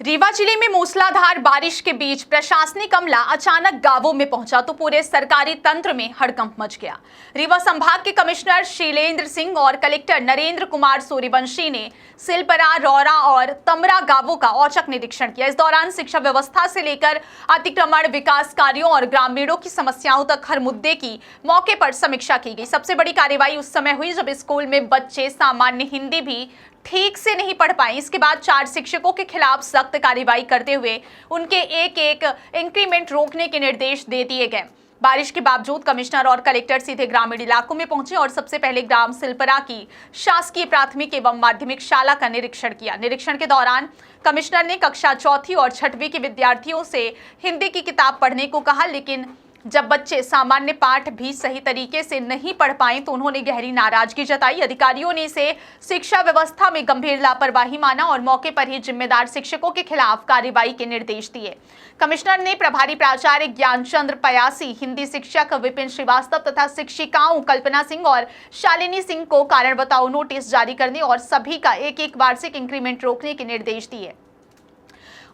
रीवा जिले में मूसलाधार बारिश के बीच प्रशासनिक अमला अचानक गांवों में पहुंचा तो पूरे सरकारी तंत्र में हड़कंप मच गया। रीवा संभाग के कमिश्नर शीलेंद्र सिंह और कलेक्टर नरेंद्र कुमार सूर्यवंशी ने सिलपरा, रौरा और तमरा गांवों का औचक निरीक्षण किया। इस दौरान शिक्षा व्यवस्था से लेकर अतिक्रमण, विकास कार्यों और ग्रामीणों की समस्याओं तक हर मुद्दे की मौके पर समीक्षा की गई। सबसे बड़ी कार्रवाई उस समय हुई जब स्कूल में बच्चे सामान्य हिंदी भी ठीक से नहीं पढ़ पाए। इसके बाद 4 शिक्षकों के खिलाफ सख्त कार्रवाई करते हुए उनके एक इंक्रीमेंट रोकने के निर्देश दे दिए गए। बारिश के बावजूद कमिश्नर और कलेक्टर सीधे ग्रामीण इलाकों में पहुंचे और सबसे पहले ग्राम सिलपरा की शासकीय प्राथमिक एवं माध्यमिक शाला का निरीक्षण किया। निरीक्षण के दौरान कमिश्नर ने कक्षा 4वीं और 6वीं के विद्यार्थियों से हिंदी की किताब पढ़ने को कहा, लेकिन जब बच्चे सामान्य पाठ भी सही तरीके से नहीं पढ़ पाए तो उन्होंने गहरी नाराजगी जताई। अधिकारियों ने इसे शिक्षा व्यवस्था में गंभीर लापरवाही माना और मौके पर ही जिम्मेदार शिक्षकों के खिलाफ कार्रवाई के निर्देश दिए। कमिश्नर ने प्रभारी प्राचार्य ज्ञानचंद्र पयासी, हिंदी शिक्षक विपिन श्रीवास्तव तथा शिक्षिकाओं कल्पना सिंह और शालिनी सिंह को कारण बताओ नोटिस जारी करने और सभी का एक वार्षिक इंक्रीमेंट रोकने के निर्देश दिए।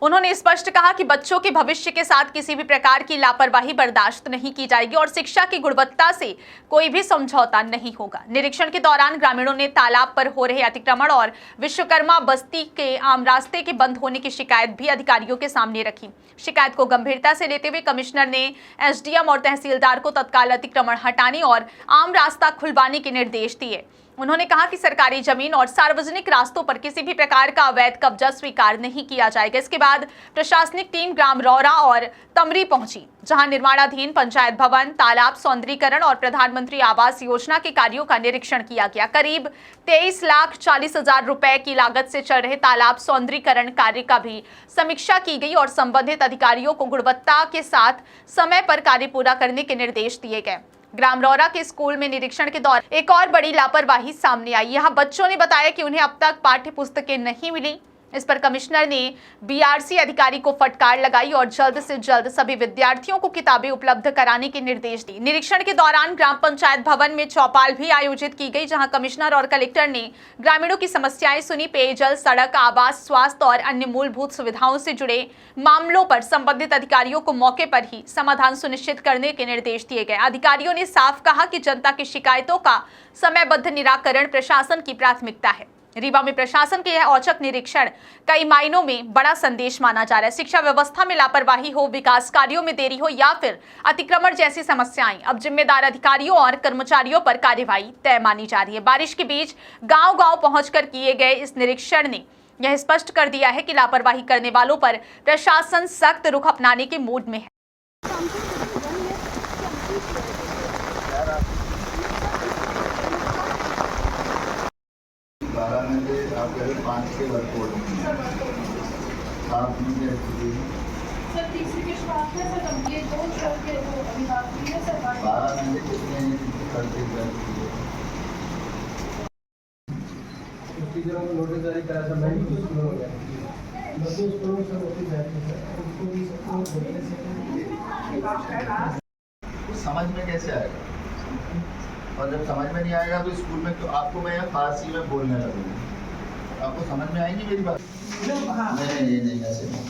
उन्होंने स्पष्ट कहा कि बच्चों के भविष्य के साथ किसी भी प्रकार की लापरवाही बर्दाश्त नहीं की जाएगी और शिक्षा की गुणवत्ता से कोई भी समझौता नहीं होगा। निरीक्षण के दौरान ग्रामीणों ने तालाब पर हो रहे अतिक्रमण और विश्वकर्मा बस्ती के आम रास्ते के बंद होने की शिकायत भी अधिकारियों के सामने रखी। शिकायत को गंभीरता से लेते हुए कमिश्नर ने एसडीएम और तहसीलदार को तत्काल अतिक्रमण हटाने और आम रास्ता खुलवाने के निर्देश दिए। उन्होंने कहा कि सरकारी जमीन और सार्वजनिक रास्तों पर किसी भी प्रकार का अवैध कब्जा स्वीकार नहीं किया जाएगा। इसके बाद प्रशासनिक टीम ग्राम रौरा और तमरी पहुंची, जहां निर्माणाधीन पंचायत भवन, तालाब सौंदर्यीकरण और प्रधानमंत्री आवास योजना के कार्यों का निरीक्षण किया गया। करीब 23,40,000 रुपए की लागत से चल रहे तालाब सौंदर्यीकरण कार्य का भी समीक्षा की गई और संबंधित अधिकारियों को गुणवत्ता के साथ समय पर कार्य पूरा करने के निर्देश दिए गए। ग्राम रौरा के स्कूल में निरीक्षण के दौरान एक और बड़ी लापरवाही सामने आई। यहाँ बच्चों ने बताया कि उन्हें अब तक पाठ्य पुस्तकें नहीं मिली। इस पर कमिश्नर ने बीआरसी अधिकारी को फटकार लगाई और जल्द से जल्द सभी विद्यार्थियों को किताबें उपलब्ध कराने के निर्देश दिए। निरीक्षण के दौरान ग्राम पंचायत भवन में चौपाल भी आयोजित की गई, जहां कमिश्नर और कलेक्टर ने ग्रामीणों की समस्याएं सुनी। पेयजल, सड़क, आवास, स्वास्थ्य और अन्य मूलभूत सुविधाओं से जुड़े मामलों पर संबंधित अधिकारियों को मौके पर ही समाधान सुनिश्चित करने के निर्देश दिए गए। अधिकारियों ने साफ कहा कि जनता की शिकायतों का समयबद्ध निराकरण प्रशासन की प्राथमिकता है। रीवा में प्रशासन के यह औचक निरीक्षण कई मायनों में बड़ा संदेश माना जा रहा है। शिक्षा व्यवस्था में लापरवाही हो, विकास कार्यों में देरी हो या फिर अतिक्रमण जैसी समस्याएं, अब जिम्मेदार अधिकारियों और कर्मचारियों पर कार्रवाई तय मानी जा रही है। बारिश के बीच गांव-गांव पहुंचकर किए गए इस निरीक्षण ने यह स्पष्ट कर दिया है कि लापरवाही करने वालों पर प्रशासन सख्त रुख अपनाने के मूड में है। आप 5 के वर्कआउट आप सर तीसरी के शुरुआत में सर ये 2 छोड़ के वो अभी बात हुई है सर 12 घंटे कितने करते टीचरों को नोटिस जारी करा था। मैं भी स्कूल हो गया, बच्चों स्कूलों से नोटिस जारी है। समझ में कैसे आएगा? और जब समझ में नहीं आएगा तो स्कूल में तो आपको मैं फारसी में बोलने लगूंगा, आपको समझ में आएगी मेरी बात? नहीं ऐसे नहीं।